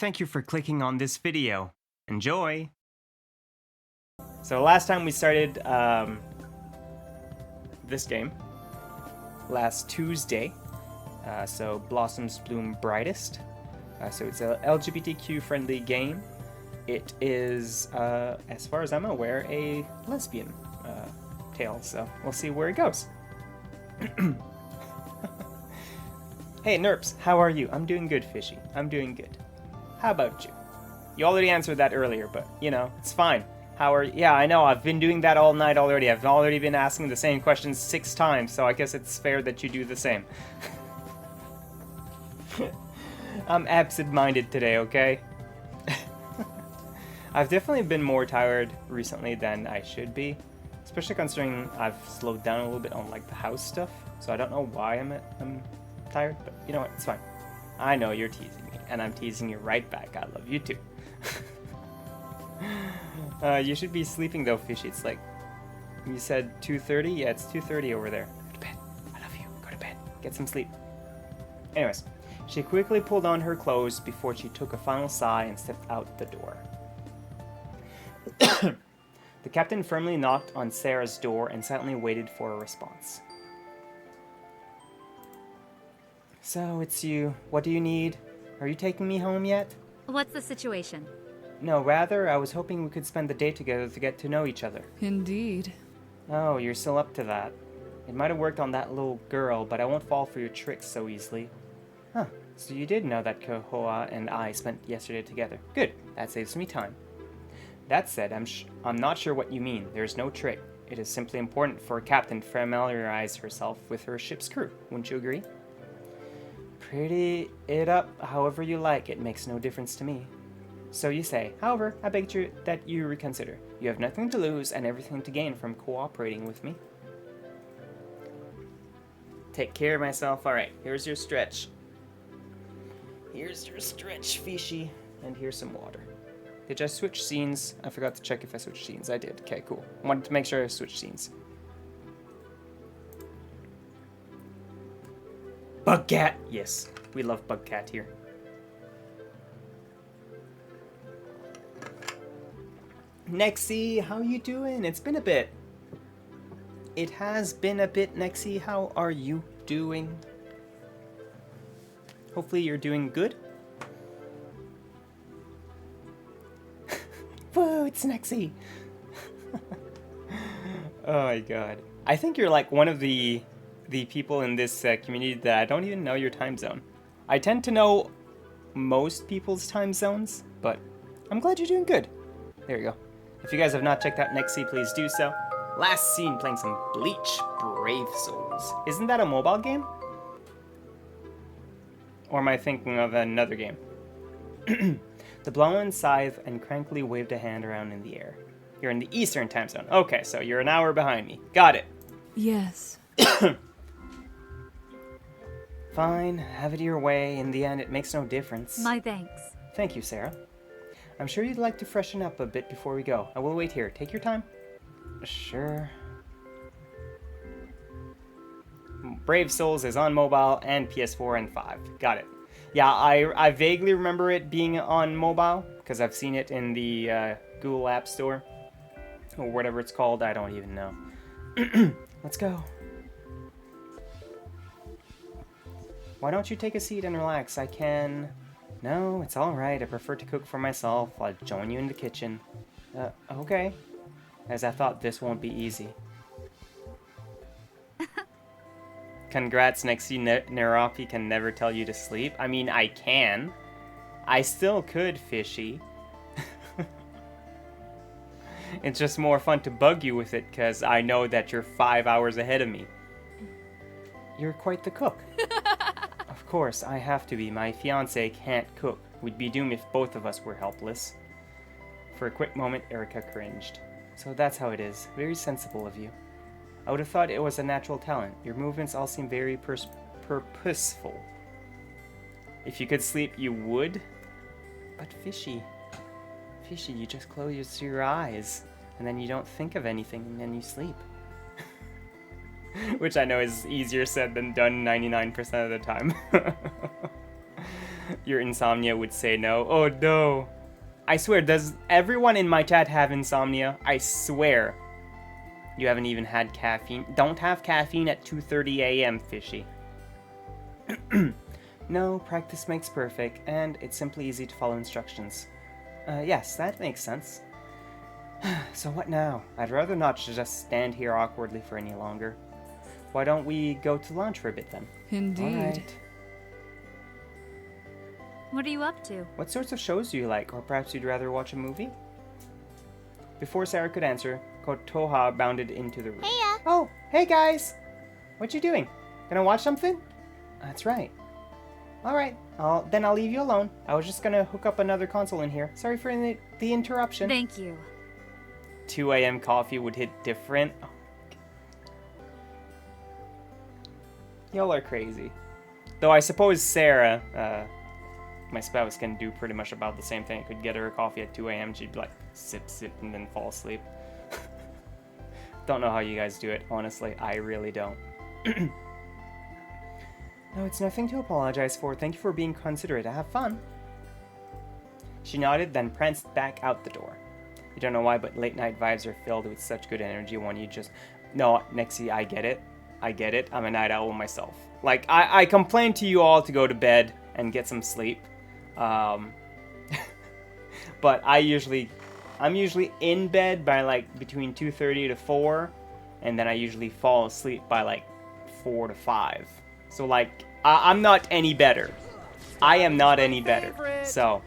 Thank you for clicking on this video. Enjoy! So last time we started this game, last Tuesday, so Blossoms Bloom Brightest. So it's a LGBTQ friendly game. It is, as far as I'm aware, a lesbian tale, so we'll see where it goes. Hey Nerps, how are you? I'm doing good, Fishy. I'm doing good. How about you? You already answered that earlier, but, you know, it's fine. How are you? Yeah, I know, I've been doing that all night already. I've already been asking the same questions 6 times, so I guess it's fair that you do the same. I'm absent-minded today, okay? I've definitely been more tired recently than I should be, especially considering I've slowed down a little bit on, like, the house stuff, so I don't know why I'm tired, but you know what, it's fine. I know you're teasing me, and I'm teasing you right back. I love you too. You should be sleeping though, Fishy. It's like, you said 2:30? Yeah, it's 2:30 over there. Go to bed. I love you. Go to bed. Get some sleep. Anyways, she quickly pulled on her clothes before she took a final sigh and stepped out the door. The captain firmly knocked on Sarah's door and silently waited for a response. So, it's you. What do you need? Are you taking me home yet? What's the situation? No, rather, I was hoping we could spend the day together to get to know each other. Indeed. Oh, you're still up to that. It might have worked on that little girl, but I won't fall for your tricks so easily. Huh, so you did know that Kohoa and I spent yesterday together. Good, that saves me time. That said, I'm not sure what you mean. There's no trick. It is simply important for a captain to familiarize herself with her ship's crew. Wouldn't you agree? Pretty it up however you like. It makes no difference to me. So you say. However, I beg that you reconsider. You have nothing to lose and everything to gain from cooperating with me. Take care of myself. Alright, here's your stretch. Here's your stretch, Fishy. And here's some water. Did I switch scenes? I forgot to check if I switched scenes. I did. Okay, cool. I wanted to make sure I switched scenes. Bugcat! Yes, we love Bugcat here. Nexie, how you doing? It's been a bit. It has been a bit, Nexie. How are you doing? Hopefully you're doing good. Whoa, it's Nexie! Oh my god. I think you're like one of the people in this community that I don't even know your time zone. I tend to know most people's time zones, but I'm glad you're doing good. There you go. If you guys have not checked out Nexie, please do so. Last seen playing some Bleach Brave Souls. Isn't that a mobile game? Or am I thinking of another game? The blonde sighed and crankily waved a hand around in the air. You're in the Eastern time zone. Okay, so you're an hour behind me. Got it. Yes. Fine, have it your way. In the end, it makes no difference. My thanks. Thank you, Sarah. I'm sure you'd like to freshen up a bit before we go. I will wait here. Take your time. Sure. Brave Souls is on mobile and PS4 and 5. Got it. Yeah, I vaguely remember it being on mobile, because I've seen it in the Google App Store. Or whatever it's called, I don't even know. Let's go. Why don't you take a seat and relax? I can... No, it's alright. I prefer to cook for myself. I'll join you in the kitchen. Okay. As I thought this won't be easy. Congrats, Nexie. Nerapi can never tell you to sleep. I mean, I can. I still could, Fishy. It's just more fun to bug you with it, because I know that you're 5 hours ahead of me. You're quite the cook. Of course, I have to be. My fiancé can't cook. We'd be doomed if both of us were helpless. For a quick moment, Erica cringed. So that's how it is. Very sensible of you. I would have thought it was a natural talent. Your movements all seem very purposeful. If you could sleep, you would? But Fishy, you just close your eyes, and then you don't think of anything, and then you sleep. Which I know is easier said than done 99% of the time. Your insomnia would say no. Oh no. I swear, does everyone in my chat have insomnia? I swear. You haven't even had caffeine. Don't have caffeine at 2:30 a.m., fishy. No, practice makes perfect, and it's simply easy to follow instructions. Yes, that makes sense. So what now? I'd rather not just stand here awkwardly for any longer. Why don't we go to lunch for a bit then? Indeed. All right. What are you up to? What sorts of shows do you like, or perhaps you'd rather watch a movie? Before Sara could answer, Kotoha bounded into the room. Heya! Oh, hey guys! What you doing? Gonna watch something? That's right. Alright, then I'll leave you alone. I was just gonna hook up another console in here. Sorry for the interruption. Thank you. 2 a.m. coffee would hit different. Oh. Y'all are crazy. Though I suppose Sara, my spouse, can do pretty much about the same thing. I could get her a coffee at 2 a.m. She'd be like, sip, and then fall asleep. Don't know how you guys do it, honestly. I really don't. No, it's nothing to apologize for. Thank you for being considerate. Have fun. She nodded, then pranced back out the door. You don't know why, but late night vibes are filled with such good energy when you just... No, Nexie, I get it. I get it. I'm a night owl myself. Like, I complain to you all to go to bed and get some sleep. But I'm usually in bed by like between 2:30 to 4, and then I usually fall asleep by like 4 to 5. So like I'm not any better. I am not any better. So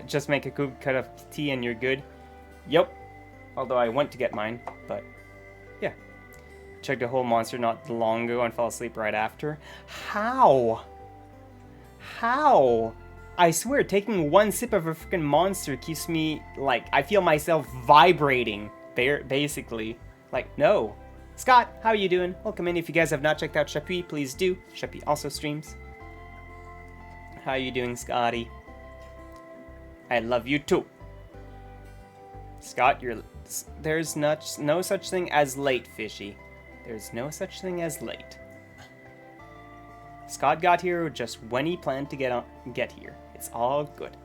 just make a good cup of tea and you're good. Yep. Although I went to get mine, but yeah. Chugged a whole monster not long ago and fell asleep right after. How? How? I swear, taking one sip of a freaking monster keeps me, like, I feel myself vibrating, basically. Like, no. Scott, how are you doing? Welcome in. If you guys have not checked out Chapuis, please do. Chapuis also streams. How are you doing, Scotty? I love you too. Scott, there's no such thing as late, fishy. There's no such thing as late. Scott got here just when he planned to get here. It's all good.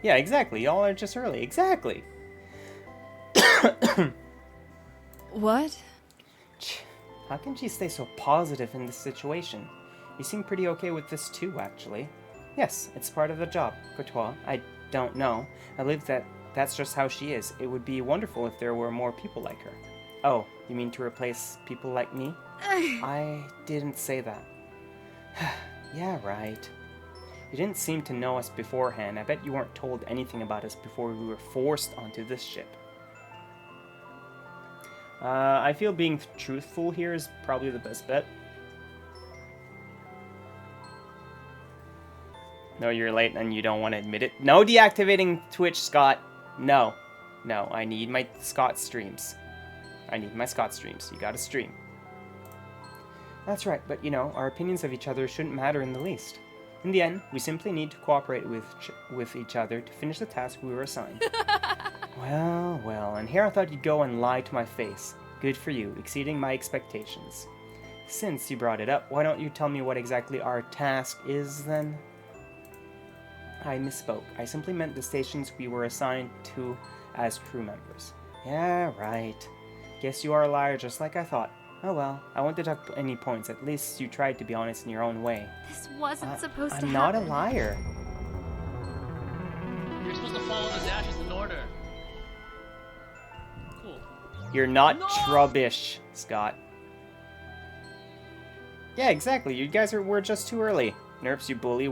Yeah, exactly. Y'all are just early. Exactly. What? How can she stay so positive in this situation? You seem pretty okay with this too, actually. Yes, it's part of the job, Courtois. I don't know. I believe that's just how she is. It would be wonderful if there were more people like her. Oh, you mean to replace people like me? I didn't say that. Yeah, right. You didn't seem to know us beforehand. I bet you weren't told anything about us before we were forced onto this ship. I feel being truthful here is probably the best bet. No, you're late and you don't want to admit it. No deactivating Twitch, Scott. No. No, I need my Scott streams. I need my Scott streams. You gotta stream. That's right, but you know, our opinions of each other shouldn't matter in the least. In the end, we simply need to cooperate with each other to finish the task we were assigned. Well, and here I thought you'd go and lie to my face. Good for you, exceeding my expectations. Since you brought it up, why don't you tell me what exactly our task is, then? I misspoke. I simply meant the stations we were assigned to as crew members. Yeah, right. Guess you are a liar just like I thought. Oh well, I won't deduct any points. At least you tried to be honest in your own way. This wasn't supposed to I'm happen. not a liar. You're supposed to follow the dashes in order. Cool. You're not trubbish, Scott. Yeah, exactly. You guys were just too early. Nerps, you bully.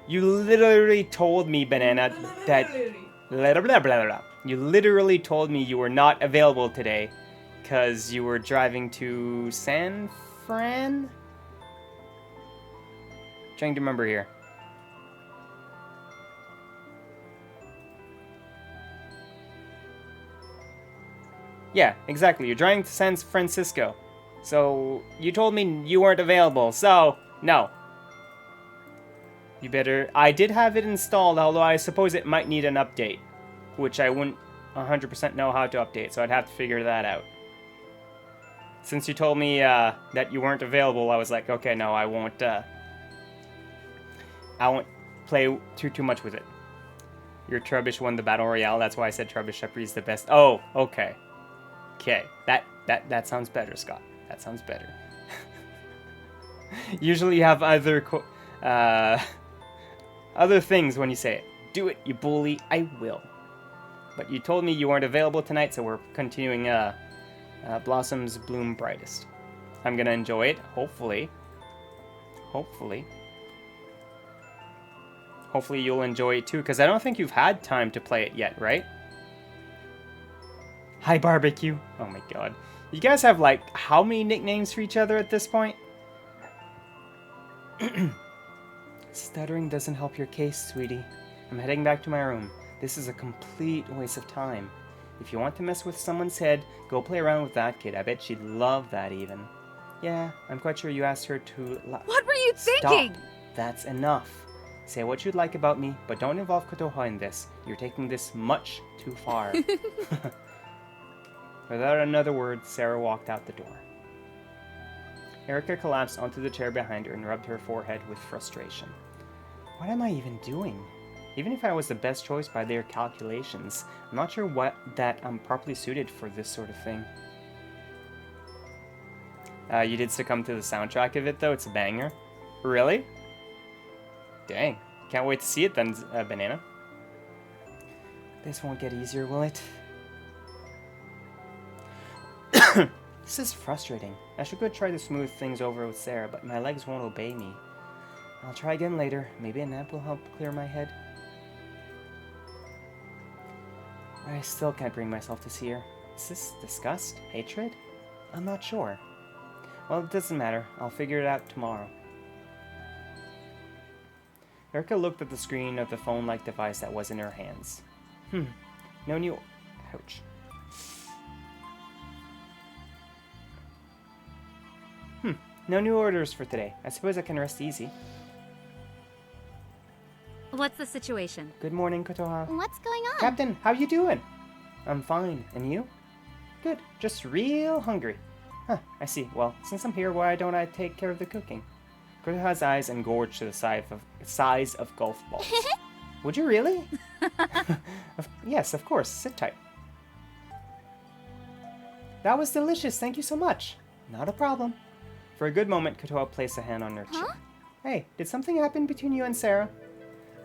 You literally told me, Banana, that... Blah, blah, blah, blah. You literally told me you were not available today because you were driving to San Fran? Trying to remember here. Yeah, exactly. You're driving to San Francisco. So, you told me you weren't available, so, no. You better... I did have it installed, although I suppose it might need an update. Which I wouldn't 100% know how to update, so I'd have to figure that out. Since you told me that you weren't available, I was like, okay, no, I won't play too much with it. Your Trubbish won the Battle Royale, that's why I said Trubbish Shepherd is the best. Oh, okay. Okay, that sounds better, Scott. That sounds better. Usually you have other things when you say it. Do it, you bully. I will. But you told me you weren't available tonight, so we're continuing Blossoms Bloom Brightest. I'm gonna enjoy it, hopefully. Hopefully you'll enjoy it too, because I don't think you've had time to play it yet, right? Hi, Barbecue. Oh my god. You guys have, like, how many nicknames for each other at this point? Stuttering doesn't help your case, sweetie. I'm heading back to my room. This is a complete waste of time. If you want to mess with someone's head, go play around with that kid. I bet she'd love that even. Yeah, I'm quite sure you asked her to... What were you thinking? Stop. That's enough. Say what you'd like about me, but don't involve Kotoha in this. You're taking this much too far. Without another word, Sara walked out the door. Erica collapsed onto the chair behind her and rubbed her forehead with frustration. What am I even doing? Even if I was the best choice by their calculations, I'm not sure that I'm properly suited for this sort of thing. You did succumb to the soundtrack of it, though. It's a banger. Really? Dang. Can't wait to see it then, Banana. This won't get easier, will it? This is frustrating. I should go try to smooth things over with Sara, but my legs won't obey me. I'll try again later. Maybe a nap will help clear my head. I still can't bring myself to see her. Is this disgust? Hatred? I'm not sure. Well, it doesn't matter. I'll figure it out tomorrow. Erica looked at the screen of the phone-like device that was in her hands. No new... Ouch. No new orders for today. I suppose I can rest easy. What's the situation? Good morning, Kotoha. What's going on? Captain, how you doing? I'm fine. And you? Good. Just real hungry. Huh, I see. Well, since I'm here, why don't I take care of the cooking? Kotoha's eyes engorged to the size of golf balls. Would you really? Yes, of course. Sit tight. That was delicious. Thank you so much. Not a problem. For a good moment, Kotoha placed a hand on her chin. Hey, did something happen between you and Sara?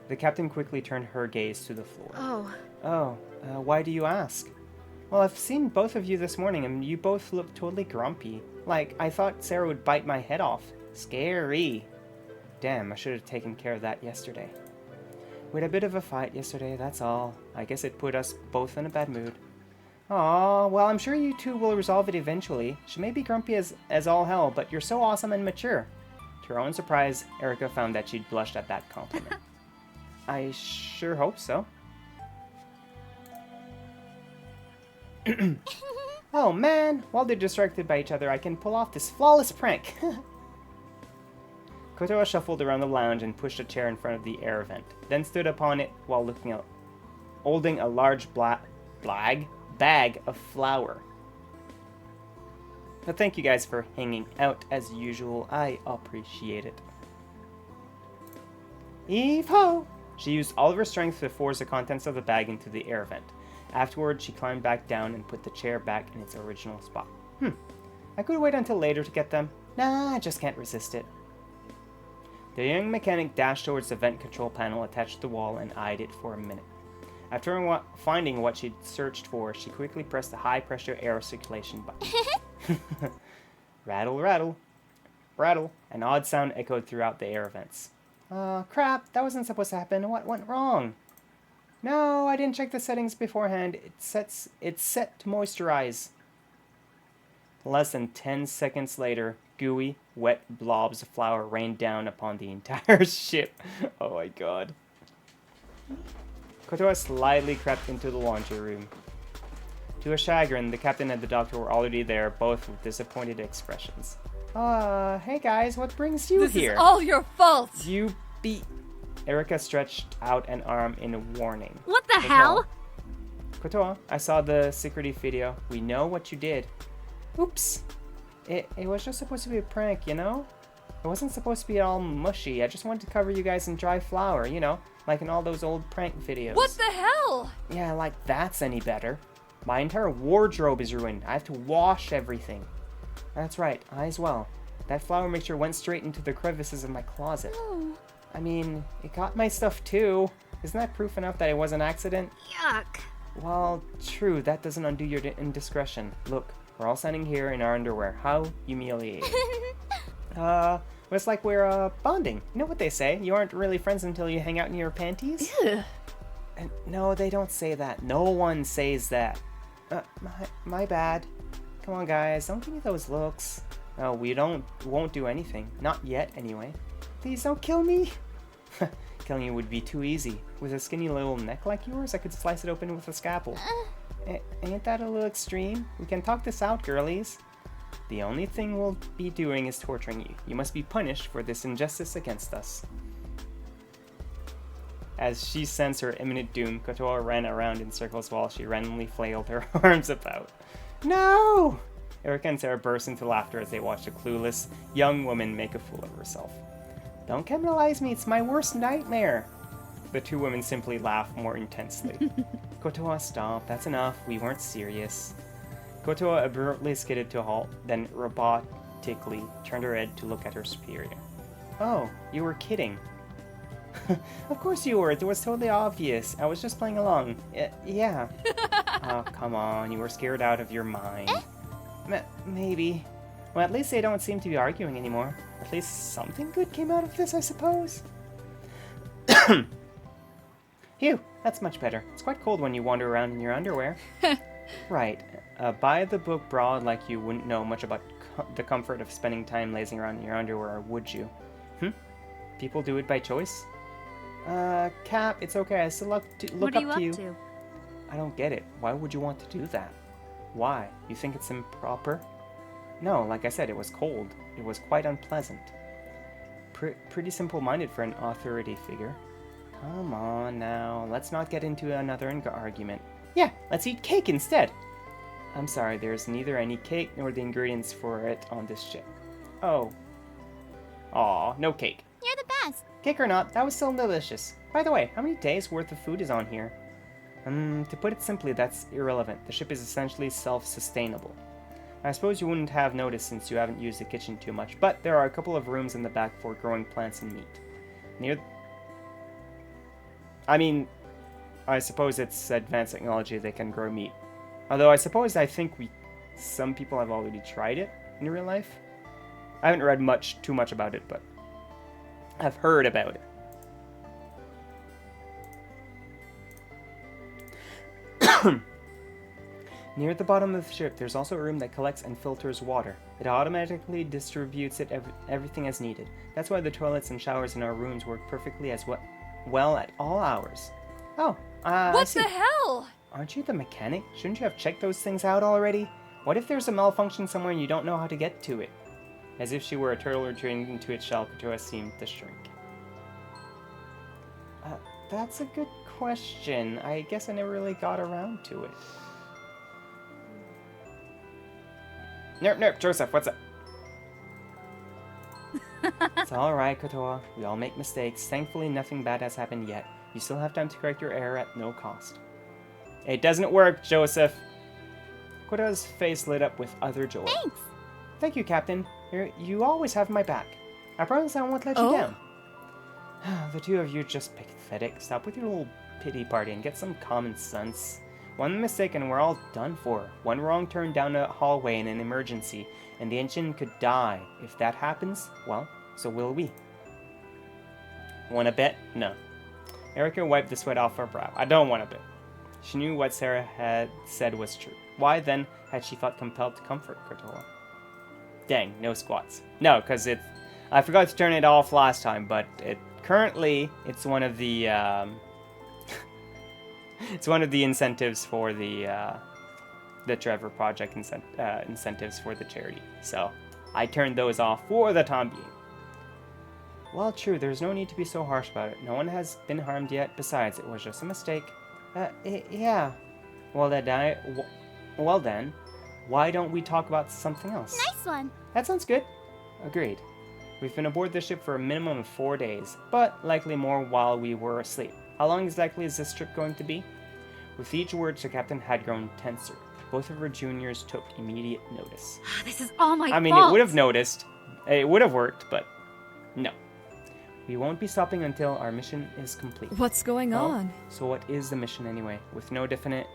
The captain quickly turned her gaze to the floor. Why do you ask? Well, I've seen both of you this morning, and you both look totally grumpy. Like, I thought Sara would bite my head off. Scary. Damn, I should have taken care of that yesterday. We had a bit of a fight yesterday, that's all. I guess it put us both in a bad mood. Aw, well, I'm sure you two will resolve it eventually. She may be grumpy as all hell, but you're so awesome and mature. To her own surprise, Erica found that she'd blushed at that compliment. I sure hope so. Oh man, while they're distracted by each other, I can pull off this flawless prank. Kotoha shuffled around the lounge and pushed a chair in front of the air vent, then stood upon it while looking out, holding a large bag of flour. But thank you guys for hanging out as usual. I appreciate it. Heave-ho! She used all of her strength to force the contents of the bag into the air vent. Afterwards, she climbed back down and put the chair back in its original spot. I could wait until later to get them. Nah, I just can't resist it. The young mechanic dashed towards the vent control panel attached to the wall and eyed it for a minute. After finding what she'd searched for, she quickly pressed the high-pressure air circulation button. Rattle, rattle. Rattle. An odd sound echoed throughout the air vents. Crap, that wasn't supposed to happen. What went wrong? No, I didn't check the settings beforehand. It's set to moisturize. Less than 10 seconds later, gooey, wet blobs of flour rained down upon the entire ship. Oh my god. Kotoha slyly crept into the laundry room. To her chagrin, the captain and the doctor were already there, both with disappointed expressions. Hey guys, what brings you here? This is all your fault! You beat... Erica stretched out an arm in warning. What the hell? Kotoha, I saw the security video. We know what you did. Oops. It was just supposed to be a prank, you know? It wasn't supposed to be all mushy. I just wanted to cover you guys in dry flour, you know? Like in all those old prank videos. What the hell? Yeah, like that's any better. My entire wardrobe is ruined. I have to wash everything. That's right, I as well. That flour mixture went straight into the crevices of my closet. Oh. I mean, it got my stuff too. Isn't that proof enough that it was an accident? Yuck. Well, true, that doesn't undo your indiscretion. Look, we're all standing here in our underwear. How humiliating. It's like we're, bonding. You know what they say? You aren't really friends until you hang out in your panties? Ugh. And no, they don't say that. No one says that. My bad. Come on, guys, don't give me those looks. No, won't do anything. Not yet, anyway. Please don't kill me. Killing you would be too easy. With a skinny little neck like yours, I could slice it open with a scalpel. Ain't that a little extreme? We can talk this out, girlies. The only thing we'll be doing is torturing you. You must be punished for this injustice against us. As she sensed her imminent doom, Kotoa ran around in circles while she randomly flailed her arms about. No! Erica and Sara burst into laughter as they watched a clueless young woman make a fool of herself. Don't criminalize me, it's my worst nightmare. The two women simply laughed more intensely. Kotoa, stop, that's enough, we weren't serious. Kotoa abruptly skidded to a halt, then robotically turned her head to look at her superior. Oh, you were kidding. Of course you were, it was totally obvious. I was just playing along. Yeah. Oh, come on, you were scared out of your mind. Maybe. Well, at least they don't seem to be arguing anymore. At least something good came out of this, I suppose. Phew, that's much better. It's quite cold when you wander around in your underwear. Right. By the book broad like you wouldn't know much about the comfort of spending time lazing around in your underwear, would you? People do it by choice? Cap, it's okay. I still look up to you. What are you up to? I don't get it. Why would you want to do that? Why? You think it's improper? No, like I said, it was cold. It was quite unpleasant. Pretty simple-minded for an authority figure. Come on now, let's not get into another argument. Yeah, let's eat cake instead! I'm sorry, there's neither any cake nor the ingredients for it on this ship. Oh. Aw, no cake. You're the best. Cake or not, that was still delicious. By the way, how many days worth of food is on here? To put it simply, that's irrelevant. The ship is essentially self-sustainable. I suppose you wouldn't have noticed since you haven't used the kitchen too much, but there are a couple of rooms in the back for growing plants and meat. I suppose it's advanced technology that can grow meat. Although I think some people have already tried it in real life. I haven't read too much about it, but I've heard about it. Near the bottom of the ship, there's also a room that collects and filters water. It automatically distributes everything as needed. That's why the toilets and showers in our rooms work perfectly as well at all hours. Oh, What the hell? Aren't you the mechanic? Shouldn't you have checked those things out already? What if there's a malfunction somewhere and you don't know how to get to it? As if she were a turtle retreating into its shell, Kotoa seemed to shrink. That's a good question. I guess I never really got around to it. Nerp, Joseph, what's up? It's alright, Kotoa. We all make mistakes. Thankfully, nothing bad has happened yet. You still have time to correct your error at no cost. It doesn't work, Joseph. Kotoa's face lit up with utter joy. Thanks. Thank you, Captain. You always have my back. I promise I won't let you down. The two of you are just pathetic. Stop with your little pity party and get some common sense. One mistake and we're all done for. One wrong turn down a hallway in an emergency, and the engine could die. If that happens, well, so will we. Wanna bet? No. Erica wiped the sweat off her brow. I don't wanna bet. She knew what Sara had said was true. Why then had she felt compelled to comfort Kotoa? Dang, no squats. No, because I forgot to turn it off last time, but currently it's one of the it's one of the incentives for the Trevor Project incentives for the charity. So I turned those off for the time being. Well, true, there's no need to be so harsh about it. No one has been harmed yet. Besides, it was just a mistake. Yeah. Well then, why don't we talk about something else? Nice one. That sounds good. Agreed. We've been aboard the ship for a minimum of 4 days, but likely more while we were asleep. How long exactly is this trip going to be? With each word, the captain had grown tenser. Both of her juniors took immediate notice. This is all my fault. I mean, it would have noticed. It would have worked, but no. We won't be stopping until our mission is complete. What's going on? So what is the mission anyway? With no definite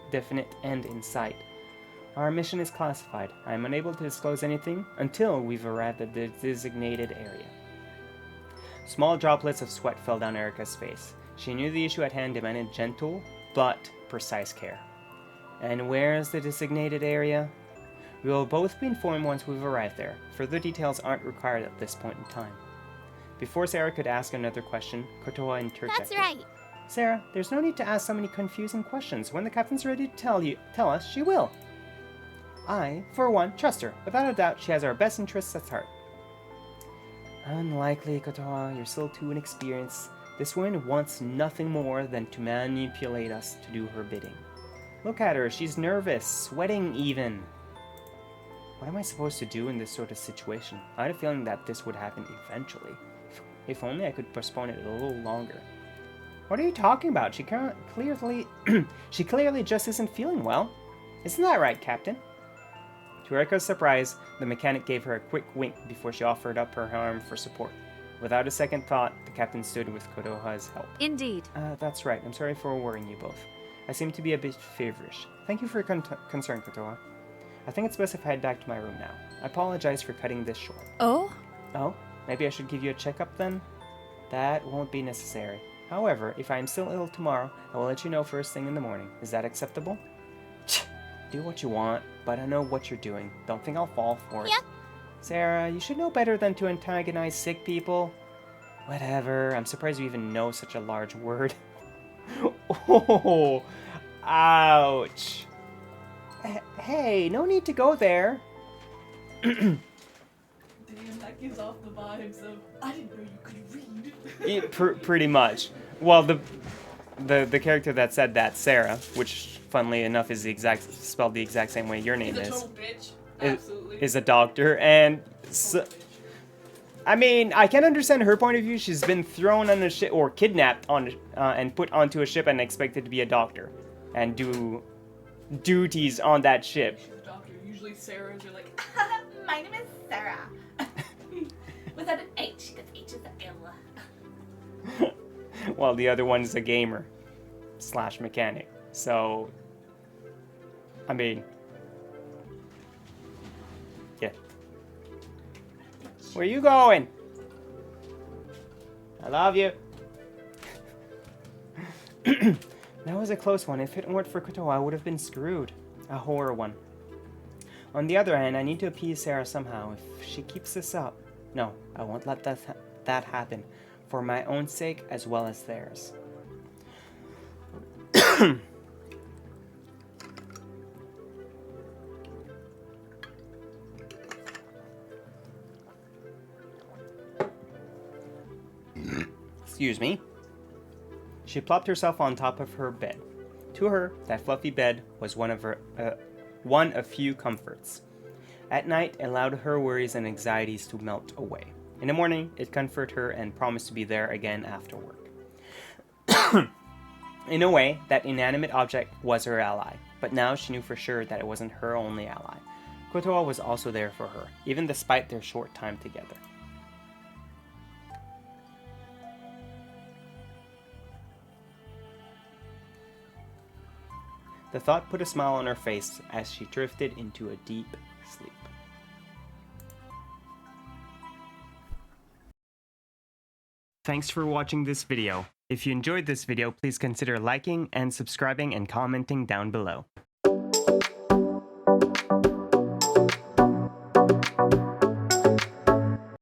end in sight. Our mission is classified. I am unable to disclose anything until we've arrived at the designated area. Small droplets of sweat fell down Erica's face. She knew the issue at hand demanded gentle but precise care. And where is the designated area? We will both be informed once we've arrived there. Further details aren't required at this point in time. Before Sara could ask another question, Kotoa interjected. That's right. Sara, there's no need to ask so many confusing questions. When the captain's ready to tell us, she will. I, for one, trust her. Without a doubt, she has our best interests at heart. Unlikely, Kotoa. You're still too inexperienced. This woman wants nothing more than to manipulate us to do her bidding. Look at her. She's nervous, sweating even. What am I supposed to do in this sort of situation? I had a feeling that this would happen eventually. If only I could postpone it a little longer. What are you talking about? She clearly just isn't feeling well. Isn't that right, Captain? To Erica's surprise, the mechanic gave her a quick wink before she offered up her arm for support. Without a second thought, the captain stood with Kotoa's help. Indeed. That's right. I'm sorry for worrying you both. I seem to be a bit feverish. Thank you for your concern, Kotoa. I think it's best if I head back to my room now. I apologize for cutting this short. Oh? Oh? Maybe I should give you a checkup then? That won't be necessary. However, if I am still ill tomorrow, I will let you know first thing in the morning. Is that acceptable? Do what you want, but I know what you're doing. Don't think I'll fall for it. Yep. Sara, you should know better than to antagonize sick people. Whatever. I'm surprised you even know such a large word. Oh, ouch. Hey, no need to go there. Damn, that gives off the vibes of, I didn't know you could read. Pretty much. Well, the character that said that, Sara, which funnily enough is spelled the exact same way your name He's a is. total bitch. Absolutely. Is a doctor, and so, I mean, I can understand her point of view. She's been thrown on a ship or kidnapped on and put onto a ship and expected to be a doctor and do duties on that ship. She's a doctor. Usually Sarahs are like, my name is Sara. Without an H, because H is a L. Well, the other one's a gamer / mechanic. So, I mean, yeah. Where you going? I love you. That was a close one. If it weren't for Kotoa, I would have been screwed. A horror one. On the other hand, I need to appease Sara somehow. If she keeps this up, no, I won't let that happen. For my own sake as well as theirs. Excuse me. She plopped herself on top of her bed. To her, that fluffy bed was one of few comforts. At night, it allowed her worries and anxieties to melt away. In the morning, it comforted her and promised to be there again after work. In a way, that inanimate object was her ally, but now she knew for sure that it wasn't her only ally. Kotoa was also there for her, even despite their short time together. The thought put a smile on her face as she drifted into a deep sleep. Thanks for watching this video. If you enjoyed this video, please consider liking and subscribing and commenting down below.